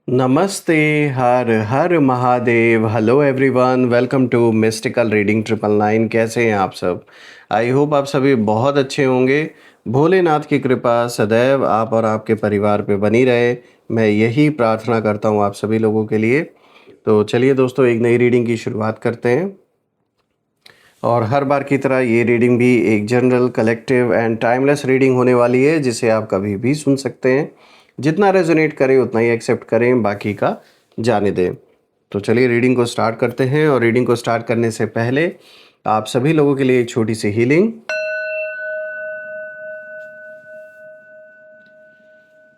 नमस्ते, हर हर Mahadev. Hello everyone, welcome to mystical reading 999। कैसे हैं आप सब? आई होप आप सभी बहुत अच्छे होंगे। भोलेनाथ की कृपा सदैव आप और आपके परिवार पे बनी रहे, मैं यही प्रार्थना करता हूँ आप सभी लोगों के लिए। तो चलिए दोस्तों, एक नई रीडिंग की शुरुआत करते हैं। और हर बार की तरह ये रीडिंग भी एक general, collective and timeless reading होने वाली है, जिसे आप कभी भी सुन सकते हैं। जितना रेजोनेट करे उतना ही एक्सेप्ट करें, बाकी का जाने दें। तो चलिए रीडिंग को स्टार्ट करते हैं। और रीडिंग को स्टार्ट करने से पहले आप सभी लोगों के लिए एक छोटी सी हीलिंग।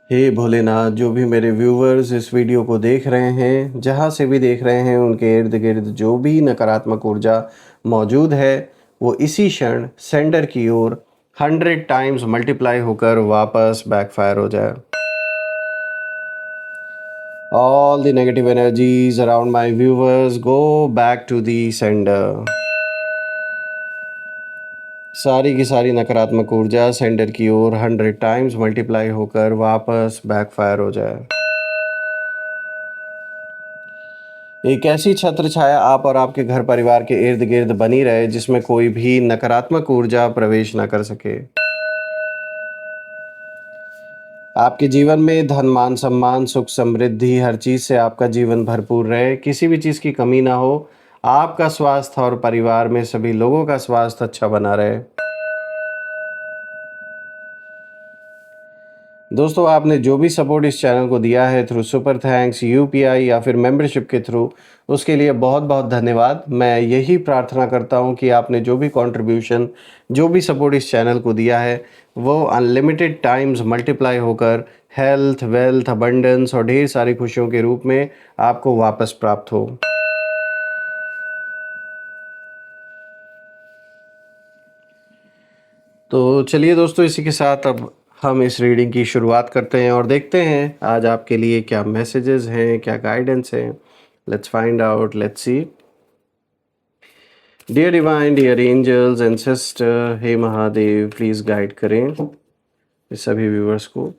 हे भोलेनाथ, जो भी मेरे व्यूवर्स इस वीडियो को देख रहे हैं, जहाँ से भी देख रहे हैं, उनके इर्द गिर्द जो भी नकारात्मक ऊर्जा मौजूद है, वो इसी क्षण सेंडर की ओर 100 टाइम्स मल्टीप्लाई होकर वापस बैकफायर हो जाए। All the negative energies around my viewers go back to the sender. सारी की सारी नकारात्मक ऊर्जा सेंडर की ओर 100 टाइम्स मल्टीप्लाई होकर वापस बैकफायर हो जाए। एक ऐसी छत्र छाया आप और आपके घर परिवार के इर्द गिर्द बनी रहे, जिसमें कोई भी नकारात्मक ऊर्जा प्रवेश न कर सके। आपके जीवन में धन, मान, सम्मान, सुख, समृद्धि, हर चीज़ से आपका जीवन भरपूर रहे, किसी भी चीज़ की कमी ना हो। आपका स्वास्थ्य और परिवार में सभी लोगों का स्वास्थ्य अच्छा बना रहे। दोस्तों, आपने जो भी सपोर्ट इस चैनल को दिया है थ्रू सुपर थैंक्स, यूपीआई या फिर मेंबरशिप के थ्रू, उसके लिए बहुत बहुत धन्यवाद। मैं यही प्रार्थना करता हूं कि आपने जो भी कंट्रीब्यूशन, जो भी सपोर्ट इस चैनल को दिया है, वो अनलिमिटेड टाइम्स मल्टीप्लाई होकर हेल्थ, वेल्थ, अबंडेंस और ढेर सारी खुशियों के रूप में आपको वापस प्राप्त हो। तो चलिए दोस्तों, इसी के साथ अब हम इस रीडिंग की शुरुआत करते हैं और देखते हैं आज आपके लिए क्या मैसेजेस हैं, क्या गाइडेंस हैं। Let's find out, let's see. Dear divine, dear angels and sister, हे महादेव, प्लीज़ गाइड करें इस सभी व्यूवर्स को।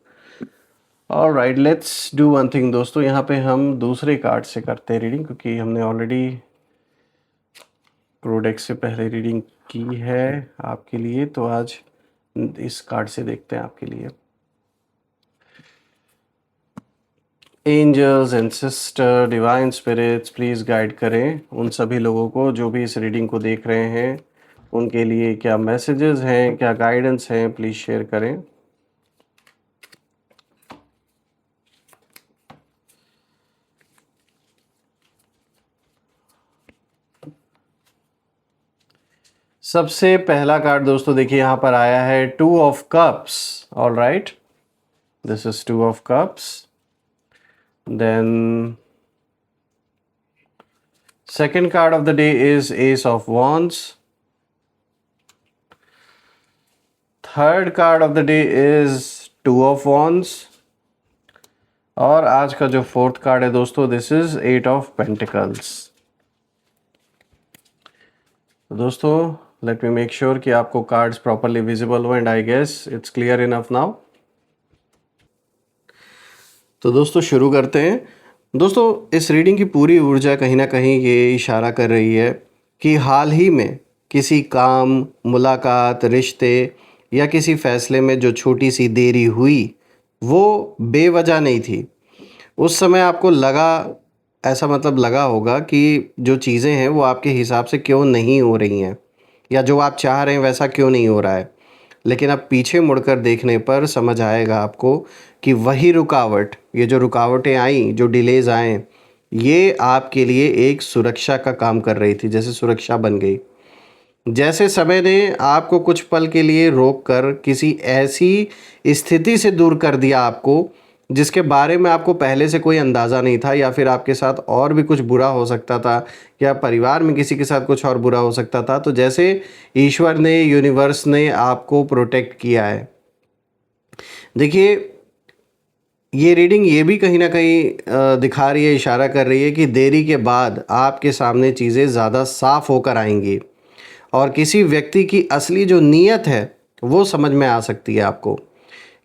Alright, let's do one thing दोस्तों, यहाँ पे हम दूसरे कार्ड से करते हैं रीडिंग, क्योंकि हमने ऑलरेडी प्रोडेक्ट से पहले रीडिंग की है आपके लिए। तो आज इस कार्ड से देखते हैं आपके लिए। Angels and sister, divine spirits, please guide करें उन सभी लोगों को जो भी इस रीडिंग को देख रहे हैं। उनके लिए क्या मैसेजेस हैं, क्या गाइडेंस हैं, प्लीज़ शेयर करें। सबसे पहला कार्ड दोस्तों देखिए, यहाँ पर आया है 2 of cups. All right, this is 2 of cups. Then second card of the day is Ace of Wands. Third card of the day is 2 of Wands. और आज का जो फोर्थ कार्ड है दोस्तों, दिस इज 8 ऑफ पेंटिकल्स। दोस्तों, let me make sure कि आपको cards properly visible हो, and I guess it's clear enough now. तो दोस्तों शुरू करते हैं। दोस्तों, इस रीडिंग की पूरी ऊर्जा कहीं ना कहीं ये इशारा कर रही है कि हाल ही में किसी काम, मुलाकात, रिश्ते या किसी फैसले में जो छोटी सी देरी हुई, वो बेवजह नहीं थी। उस समय आपको लगा, ऐसा मतलब लगा होगा कि जो चीज़ें हैं वो आपके हिसाब से क्यों नहीं हो रही हैं, या जो आप चाह रहे हैं वैसा क्यों नहीं हो रहा है। लेकिन अब पीछे मुड़कर देखने पर समझ आएगा आपको कि वही रुकावट, ये जो रुकावटें आई, जो डिलेज आए, ये आपके लिए एक सुरक्षा का काम कर रही थी, जैसे सुरक्षा बन गई। जैसे समय ने आपको कुछ पल के लिए रोक कर किसी ऐसी स्थिति से दूर कर दिया आपको, जिसके बारे में आपको पहले से कोई अंदाज़ा नहीं था, या फिर आपके साथ और भी कुछ बुरा हो सकता था, या परिवार में किसी के साथ कुछ और बुरा हो सकता था। तो जैसे ईश्वर ने, यूनिवर्स ने आपको प्रोटेक्ट किया है। देखिए, ये रीडिंग ये भी कहीं ना कहीं दिखा रही है, इशारा कर रही है कि देरी के बाद आपके सामने चीज़ें ज़्यादा साफ होकर आएंगी, और किसी व्यक्ति की असली जो नीयत है वो समझ में आ सकती है आपको।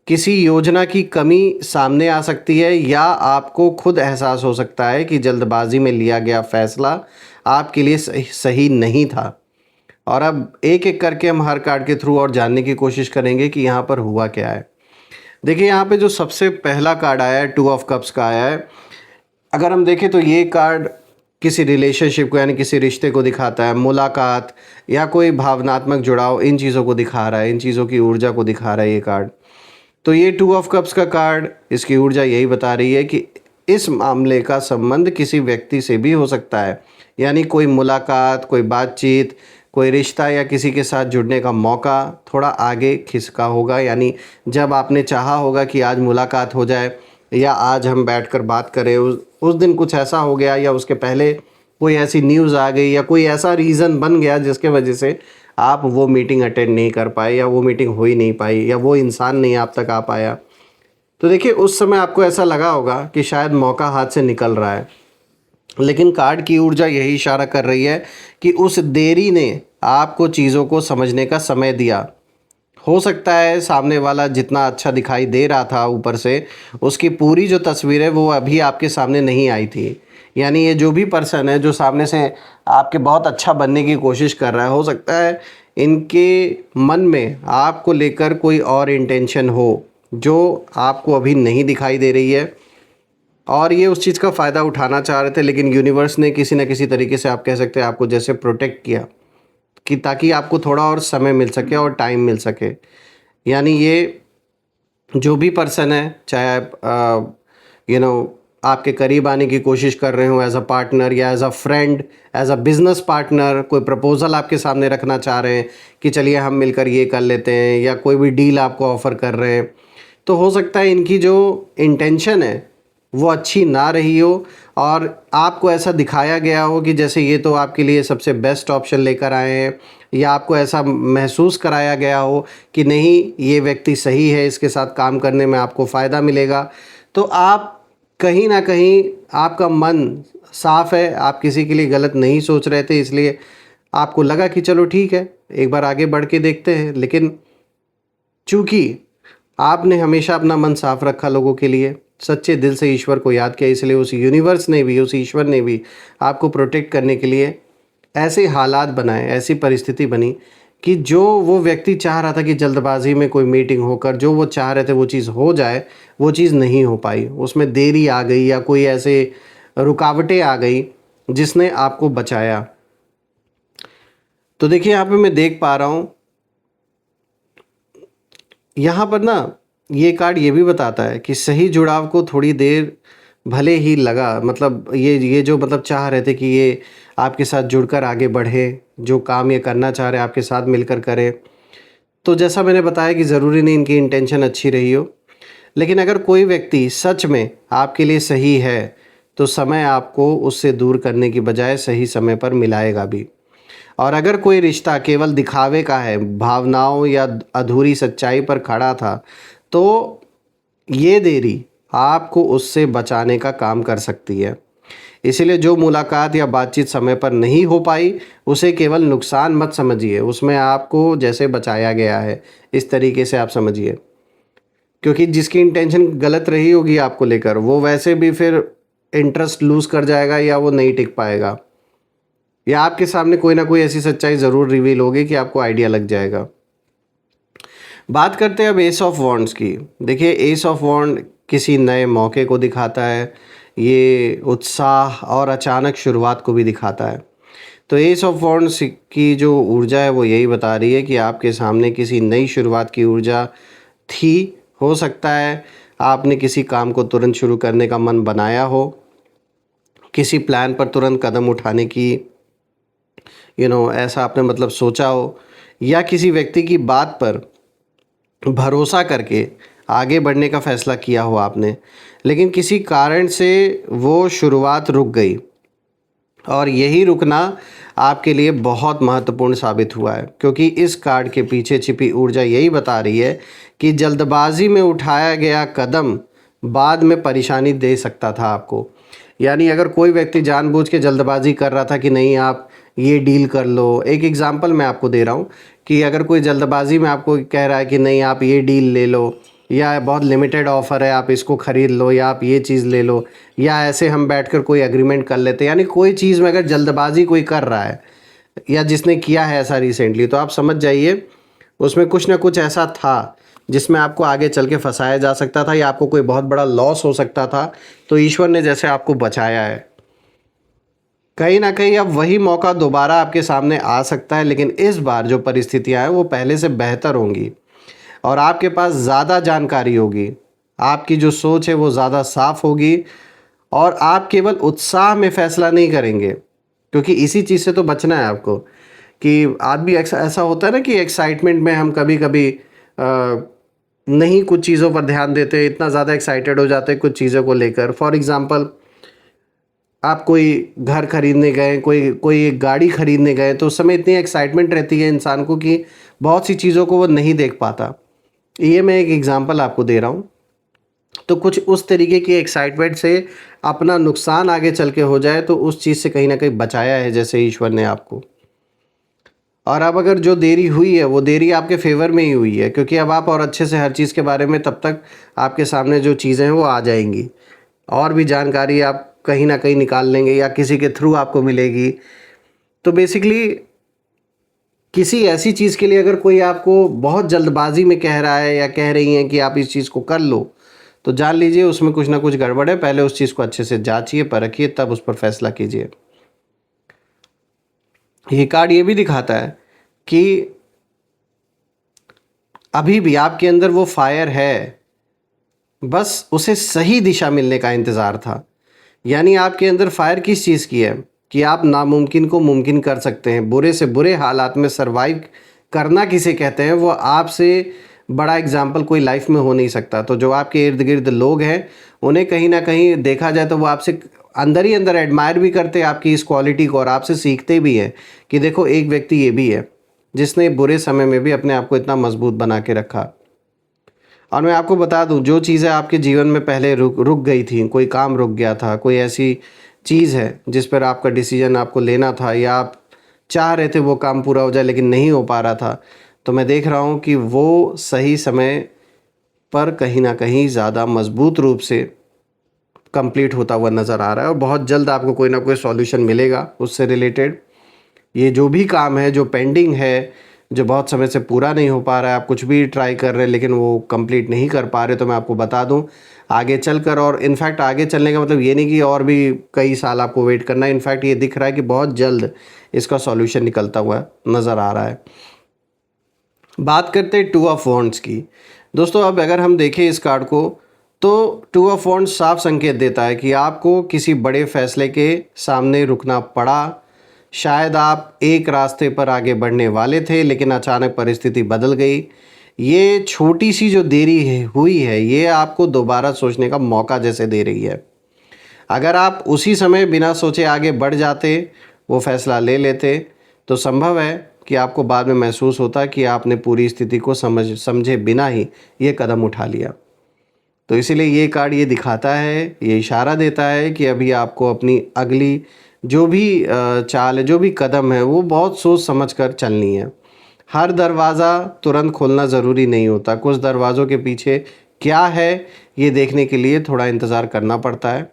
किसी योजना की कमी सामने आ सकती है या आपको खुद एहसास हो सकता है कि जल्दबाजी में लिया गया फैसला आपके लिए सही नहीं था। और अब एक-एक करके हम हर कार्ड के थ्रू और जानने की कोशिश करेंगे कि यहाँ पर हुआ क्या है। देखिए यहाँ पे जो सबसे पहला कार्ड आया है, 2 ऑफ कप्स का आया है। अगर हम देखें तो ये कार्ड किसी रिलेशनशिप को यानी किसी रिश्ते को दिखाता है, मुलाकात या कोई भावनात्मक जुड़ाव, इन चीज़ों को दिखा रहा है, इन चीज़ों की ऊर्जा को दिखा रहा है ये कार्ड। तो ये 2 ऑफ कप्स का कार्ड, इसकी ऊर्जा यही बता रही है कि इस मामले का संबंध किसी व्यक्ति से भी हो सकता है। यानी कोई मुलाकात, कोई बातचीत, कोई रिश्ता या किसी के साथ जुड़ने का मौका थोड़ा आगे खिसका होगा। यानी जब आपने चाहा होगा कि आज मुलाकात हो जाए या आज हम बैठकर बात करें, उस दिन कुछ ऐसा हो गया या उसके पहले कोई ऐसी न्यूज़ आ गई या कोई ऐसा रीज़न बन गया जिसके वजह से आप वो मीटिंग अटेंड नहीं कर पाए या वो मीटिंग हो ही नहीं पाई या वो इंसान नहीं आप तक आ पाया। तो देखिए उस समय आपको ऐसा लगा होगा कि शायद मौका हाथ से निकल रहा है, लेकिन कार्ड की ऊर्जा यही इशारा कर रही है कि उस देरी ने आपको चीज़ों को समझने का समय दिया। हो सकता है सामने वाला जितना अच्छा दिखाई दे रहा था ऊपर से, उसकी पूरी जो तस्वीर है वो अभी आपके सामने नहीं आई थी। यानी ये जो भी पर्सन है जो सामने से आपके बहुत अच्छा बनने की कोशिश कर रहा है, हो सकता है इनके मन में आपको लेकर कोई और इंटेंशन हो जो आपको अभी नहीं दिखाई दे रही है, और ये उस चीज़ का फ़ायदा उठाना चाह रहे थे, लेकिन यूनिवर्स ने किसी न किसी तरीके से, आप कह सकते हैं, आपको जैसे प्रोटेक्ट किया कि ताकि आपको थोड़ा और समय मिल सके और टाइम मिल सके। यानी ये जो भी पर्सन है, चाहे आपके करीब आने की कोशिश कर रहे हो एज़ अ पार्टनर या as a friend, as a business partner, कोई प्रपोज़ल आपके सामने रखना चाह रहे हैं कि चलिए हम मिलकर ये कर लेते हैं, या कोई भी डील आपको ऑफ़र कर रहे हैं, तो हो सकता है इनकी जो इंटेंशन है वो अच्छी ना रही हो और आपको ऐसा दिखाया गया हो कि जैसे ये तो आपके लिए सबसे बेस्ट ऑप्शन लेकर आए हैं, या आपको ऐसा महसूस कराया गया हो कि नहीं, ये व्यक्ति सही है, इसके साथ काम करने में आपको फ़ायदा मिलेगा। तो आप कहीं ना कहीं, आपका मन साफ़ है, आप किसी के लिए गलत नहीं सोच रहे थे, इसलिए आपको लगा कि चलो ठीक है, एक बार आगे बढ़ के देखते हैं। लेकिन चूँकि आपने हमेशा अपना मन साफ रखा लोगों के लिए, सच्चे दिल से ईश्वर को याद किया, इसलिए उस यूनिवर्स ने भी, उस ईश्वर ने भी आपको प्रोटेक्ट करने के लिए ऐसे हालात बनाए, ऐसी परिस्थिति बनी कि जो वो व्यक्ति चाह रहा था कि जल्दबाजी में कोई मीटिंग होकर जो वो चाह रहे थे वो चीज़ हो जाए, वो चीज़ नहीं हो पाई। उसमें देरी आ गई या कोई ऐसे रुकावटें आ गई जिसने आपको बचाया। तो देखिए यहाँ पे मैं देख पा रहा हूँ, यहाँ पर ना ये कार्ड ये भी बताता है कि सही जुड़ाव को थोड़ी देर भले ही लगा, मतलब ये जो मतलब चाह रहे थे कि ये आपके साथ जुड़कर आगे बढ़े, जो काम ये करना चाह रहे हैं आपके साथ मिलकर करे, तो जैसा मैंने बताया कि ज़रूरी नहीं इनकी इंटेंशन अच्छी रही हो, लेकिन अगर कोई व्यक्ति सच में आपके लिए सही है तो समय आपको उससे दूर करने की बजाय सही समय पर मिलाएगा भी। और अगर कोई रिश्ता केवल दिखावे का है, भावनाओं या अधूरी सच्चाई पर खड़ा था, तो ये देरी आपको उससे बचाने का काम कर सकती है। इसीलिए जो मुलाकात या बातचीत समय पर नहीं हो पाई, उसे केवल नुकसान मत समझिए, उसमें आपको जैसे बचाया गया है, इस तरीके से आप समझिए। क्योंकि जिसकी इंटेंशन गलत रही होगी आपको लेकर, वो वैसे भी फिर इंटरेस्ट लूज़ कर जाएगा या वो नहीं टिक पाएगा, या आपके सामने कोई ना कोई ऐसी सच्चाई ज़रूर रिवील होगी कि आपको आइडिया लग जाएगा। बात करते हैं अब एस ऑफ वॉन्ड्स की। देखिए एस ऑफ वॉन्ड किसी नए मौके को दिखाता है, ये उत्साह और अचानक शुरुआत को भी दिखाता है। तो एस ऑफ वॉन्ड्स की जो ऊर्जा है वो यही बता रही है कि आपके सामने किसी नई शुरुआत की ऊर्जा थी। हो सकता है आपने किसी काम को तुरंत शुरू करने का मन बनाया हो, किसी प्लान पर तुरंत कदम उठाने की ऐसा आपने मतलब सोचा हो, या किसी व्यक्ति की बात पर भरोसा करके आगे बढ़ने का फ़ैसला किया हो आपने, लेकिन किसी कारण से वो शुरुआत रुक गई, और यही रुकना आपके लिए बहुत महत्वपूर्ण साबित हुआ है। क्योंकि इस कार्ड के पीछे छिपी ऊर्जा यही बता रही है कि जल्दबाजी में उठाया गया कदम बाद में परेशानी दे सकता था आपको। यानी अगर कोई व्यक्ति जानबूझ के जल्दबाजी कर रहा था कि नहीं आप ये डील कर लो, एक एग्ज़ाम्पल मैं आपको दे रहा हूँ कि अगर कोई जल्दबाजी में आपको कह रहा है कि नहीं आप ये डील ले लो, या बहुत लिमिटेड ऑफ़र है, आप इसको ख़रीद लो, या आप ये चीज़ ले लो, या ऐसे हम बैठकर कोई एग्रीमेंट कर लेते हैं। यानी कोई चीज़ में अगर जल्दबाज़ी कोई कर रहा है या जिसने किया है ऐसा रिसेंटली, तो आप समझ जाइए उसमें कुछ ना कुछ ऐसा था जिसमें आपको आगे चल के फंसाया जा सकता था, या आपको कोई बहुत बड़ा लॉस हो सकता था। तो ईश्वर ने जैसे आपको बचाया है, कहीं ना कहीं अब वही मौका दोबारा आपके सामने आ सकता है, लेकिन इस बार जो परिस्थितियां हैं वो पहले से बेहतर होंगी और आपके पास ज़्यादा जानकारी होगी। आपकी जो सोच है वो ज़्यादा साफ होगी और आप केवल उत्साह में फैसला नहीं करेंगे, क्योंकि इसी चीज़ से तो बचना है आपको। कि आदमी ऐसा होता है ना कि एक्साइटमेंट में हम कभी कभी नहीं कुछ चीज़ों पर ध्यान देते, इतना ज़्यादा एक्साइटेड हो जाते हैं कुछ चीज़ों को लेकर। फॉर एग्ज़ाम्पल, आप कोई घर खरीदने गए, कोई कोई एक गाड़ी खरीदने गए, तो उस समय इतनी एक्साइटमेंट रहती है इंसान को कि बहुत सी चीज़ों को वो नहीं देख पाता। ये मैं एक एग्ज़ाम्पल आपको दे रहा हूँ। तो कुछ उस तरीके की एक्साइटमेंट से अपना नुकसान आगे चल के हो जाए, तो उस चीज़ से कहीं ना कहीं बचाया है जैसे ईश्वर ने आपको। और अब अगर जो देरी हुई है वो देरी आपके फेवर में ही हुई है, क्योंकि अब आप और अच्छे से हर चीज़ के बारे में तब तक आपके सामने जो चीज़ें हैं वो आ जाएंगी, और भी जानकारी आप कहीं ना कहीं निकाल लेंगे या किसी के थ्रू आपको मिलेगी। तो बेसिकली किसी ऐसी चीज़ के लिए अगर कोई आपको बहुत जल्दबाजी में कह रहा है या कह रही हैं कि आप इस चीज़ को कर लो, तो जान लीजिए उसमें कुछ ना कुछ गड़बड़ है। पहले उस चीज़ को अच्छे से जांचिए, परखिए, तब उस पर फैसला कीजिए। ये कार्ड ये भी दिखाता है कि अभी भी आपके अंदर वो फायर है, बस उसे सही दिशा मिलने का इंतज़ार था। यानी आपके अंदर फायर किस चीज़ की है कि आप नामुमकिन को मुमकिन कर सकते हैं। बुरे से बुरे हालात में सरवाइव करना किसे कहते हैं, वो आपसे बड़ा एग्जाम्पल कोई लाइफ में हो नहीं सकता। तो जो आपके इर्द गिर्द लोग हैं, उन्हें कहीं ना कहीं देखा जाए तो वो आपसे अंदर ही अंदर एडमायर भी करते हैं आपकी इस क्वालिटी को, और आपसे सीखते भी हैं कि देखो एक व्यक्ति ये भी है जिसने बुरे समय में भी अपने आप को इतना मजबूत बना के रखा। और मैं आपको बता दूं, जो चीज़ें आपके जीवन में पहले रुक रुक गई थी, कोई काम रुक गया था, कोई ऐसी चीज़ है जिस पर आपका डिसीजन आपको लेना था, या आप चाह रहे थे वो काम पूरा हो जाए लेकिन नहीं हो पा रहा था, तो मैं देख रहा हूँ कि वो सही समय पर कहीं ना कहीं ज़्यादा मजबूत रूप से कंप्लीट होता हुआ नज़र आ रहा है, और बहुत जल्द आपको कोई ना कोई सॉल्यूशन मिलेगा उससे रिलेटेड। ये जो भी काम है जो पेंडिंग है, जो बहुत समय से पूरा नहीं हो पा रहा है, आप कुछ भी ट्राई कर रहे हैं लेकिन वो कंप्लीट नहीं कर पा रहे, तो मैं आपको बता दूं आगे चलकर, और इनफैक्ट आगे चलने का मतलब ये नहीं कि और भी कई साल आपको वेट करना है। इनफैक्ट ये दिख रहा है कि बहुत जल्द इसका सॉल्यूशन निकलता हुआ नज़र आ रहा है। बात करते हैं 2 ऑफ वॉन्ड्स की। दोस्तों, अब अगर हम देखें इस कार्ड को, तो 2 ऑफ वॉन्ड्स साफ संकेत देता है कि आपको किसी बड़े फैसले के सामने रुकना पड़ा। शायद आप एक रास्ते पर आगे बढ़ने वाले थे लेकिन अचानक परिस्थिति बदल गई। ये छोटी सी जो देरी हुई है, ये आपको दोबारा सोचने का मौका जैसे दे रही है। अगर आप उसी समय बिना सोचे आगे बढ़ जाते, वो फैसला ले लेते, तो संभव है कि आपको बाद में महसूस होता कि आपने पूरी स्थिति को समझे बिना ही ये कदम उठा लिया। तो इसीलिए ये कार्ड ये दिखाता है, ये इशारा देता है कि अभी आपको अपनी अगली जो भी चाल है, जो भी कदम है, वो बहुत सोच समझ कर चलनी है। हर दरवाज़ा तुरंत खोलना ज़रूरी नहीं होता। कुछ दरवाज़ों के पीछे क्या है ये देखने के लिए थोड़ा इंतज़ार करना पड़ता है,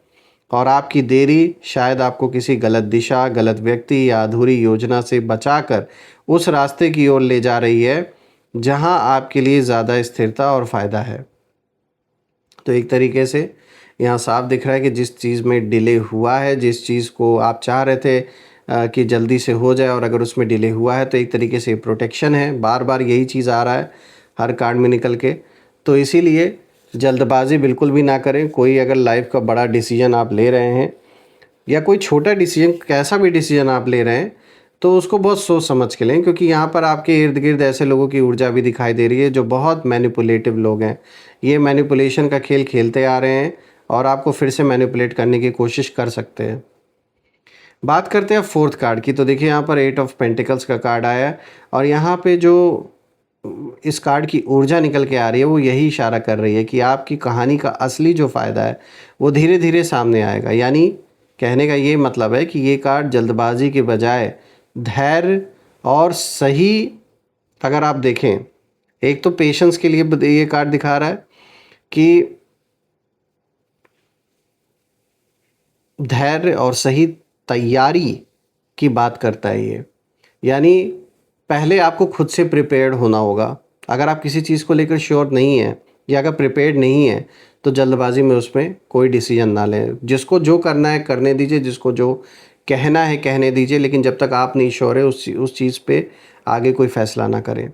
और आपकी देरी शायद आपको किसी गलत दिशा, गलत व्यक्ति या अधूरी योजना से बचाकर उस रास्ते की ओर ले जा रही है जहां आपके लिए ज़्यादा स्थिरता और फ़ायदा है। तो एक तरीके से यहाँ साफ दिख रहा है कि जिस चीज़ में डिले हुआ है, जिस चीज़ को आप चाह रहे थे कि जल्दी से हो जाए, और अगर उसमें डिले हुआ है तो एक तरीके से प्रोटेक्शन है। बार बार यही चीज़ आ रहा है हर कार्ड में निकल के। तो इसीलिए जल्दबाजी बिल्कुल भी ना करें। कोई अगर लाइफ का बड़ा डिसीजन आप ले रहे हैं, या कोई छोटा डिसीजन, कैसा भी डिसीजन आप ले रहे हैं, तो उसको बहुत सोच समझ के लें, क्योंकि यहाँ पर आपके इर्द गिर्द ऐसे लोगों की ऊर्जा भी दिखाई दे रही है जो बहुत मैनिपुलेटिव लोग हैं। ये मैनिपुलेशन का खेल खेलते आ रहे हैं और आपको फिर से मैनिपुलेट करने की कोशिश कर सकते हैं। बात करते हैं 4th कार्ड की। तो देखिए यहाँ पर 8 ऑफ पेंटिकल्स का कार्ड आया है, और यहाँ पे जो इस कार्ड की ऊर्जा निकल के आ रही है वो यही इशारा कर रही है कि आपकी कहानी का असली जो फ़ायदा है वो धीरे धीरे सामने आएगा। यानी कहने का ये मतलब है कि ये कार्ड जल्दबाजी के बजाय धैर्य और सही, अगर आप देखें, एक तो पेशेंस के लिए ये कार्ड दिखा रहा है, कि धैर्य और सही तैयारी की बात करता है ये। यानी पहले आपको खुद से प्रिपेयर्ड होना होगा। अगर आप किसी चीज़ को लेकर श्योर नहीं हैं या अगर प्रिपेयर्ड नहीं है तो जल्दबाजी में उसमें कोई डिसीजन ना लें। जिसको जो करना है करने दीजिए, जिसको जो कहना है कहने दीजिए, लेकिन जब तक आप नहीं श्योर है उस चीज़ पे आगे कोई फ़ैसला ना करें।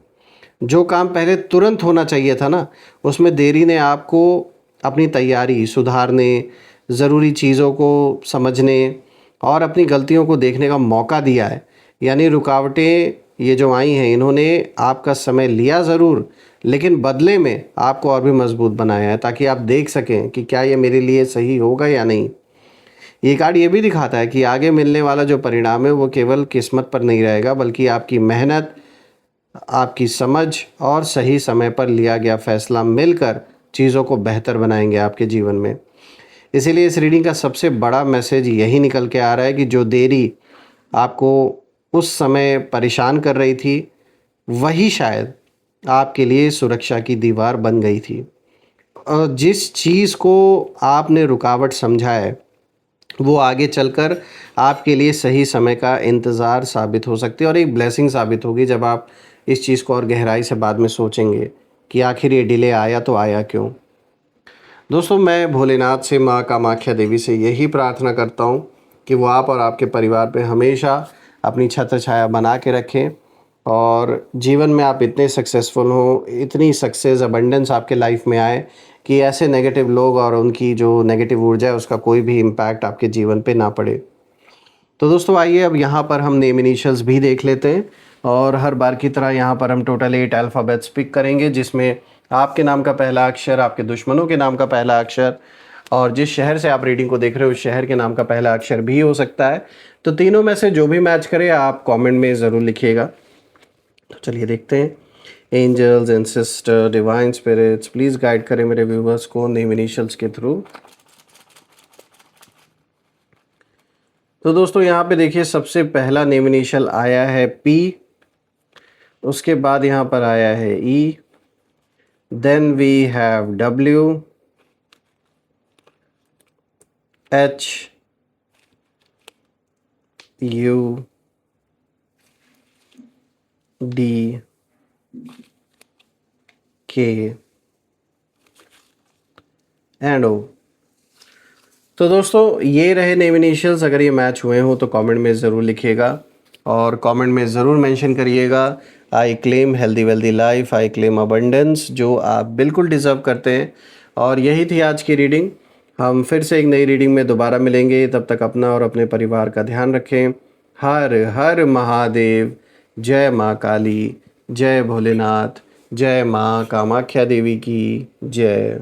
जो काम पहले तुरंत होना चाहिए था ना, उसमें देरी ने आपको अपनी तैयारी सुधारने, ज़रूरी चीज़ों को समझने और अपनी गलतियों को देखने का मौका दिया है। यानी रुकावटें ये जो आई हैं, इन्होंने आपका समय लिया ज़रूर, लेकिन बदले में आपको और भी मजबूत बनाया है, ताकि आप देख सकें कि क्या ये मेरे लिए सही होगा या नहीं। ये कार्ड ये भी दिखाता है कि आगे मिलने वाला जो परिणाम है वो केवल किस्मत पर नहीं रहेगा, बल्कि आपकी मेहनत, आपकी समझ और सही समय पर लिया गया फैसला मिलकर चीज़ों को बेहतर बनाएंगे आपके जीवन में। इसीलिए इस रीडिंग का सबसे बड़ा मैसेज यही निकल के आ रहा है कि जो देरी आपको उस समय परेशान कर रही थी, वही शायद आपके लिए सुरक्षा की दीवार बन गई थी। और जिस चीज़ को आपने रुकावट समझा है, वो आगे चलकर आपके लिए सही समय का इंतज़ार साबित हो सकती है और एक ब्लेसिंग साबित होगी, जब आप इस चीज़ को और गहराई से बाद में सोचेंगे कि आखिर ये डिले आया तो आया क्यों। दोस्तों, मैं भोलेनाथ से, माँ कामाख्या देवी से यही प्रार्थना करता हूँ कि वो आप और आपके परिवार पे हमेशा अपनी छत्र छाया बना के रखें और जीवन में आप इतने सक्सेसफुल हो, इतनी सक्सेस अबंडेंस आपके लाइफ में आए कि ऐसे नेगेटिव लोग और उनकी जो नेगेटिव ऊर्जा है उसका कोई भी इम्पैक्ट आपके जीवन पे ना पड़े। तो दोस्तों, आइए अब यहाँ पर हम नेम इनिशियल्स भी देख लेते हैं और हर बार की तरह यहाँ पर हम टोटल 8 अल्फ़ाबेट्स पिक करेंगे, जिसमें आपके नाम का पहला अक्षर, आपके दुश्मनों के नाम का पहला अक्षर और जिस शहर से आप रीडिंग को देख रहे हो उस शहर के नाम का पहला अक्षर भी हो सकता है। तो तीनों में से जो भी मैच करे आप कमेंट में ज़रूर लिखिएगा। तो चलिए देखते हैं। Angels and sister, divine spirits, please guide करें मेरे व्यूवर्स को नेम इनिशियल्स के थ्रू। तो दोस्तों, यहाँ पे देखिए सबसे पहला नेम इनिशियल आया है पी, उसके बाद यहाँ पर आया है E, then we have W, H, U, D, K and O. तो दोस्तों, ये रहे नेम इनिशियल्स। अगर ये मैच हुए हो तो कमेंट में ज़रूर लिखिएगा और कमेंट में ज़रूर मेंशन करिएगा I claim healthy wealthy life, I claim abundance, जो आप बिल्कुल डिज़र्व करते हैं। और यही थी आज की रीडिंग। हम फिर से एक नई रीडिंग में दोबारा मिलेंगे। तब तक अपना और अपने परिवार का ध्यान रखें। हर हर महादेव। जय माँ काली, जय भोलेनाथ, जय माँ कामाख्या देवी की जय।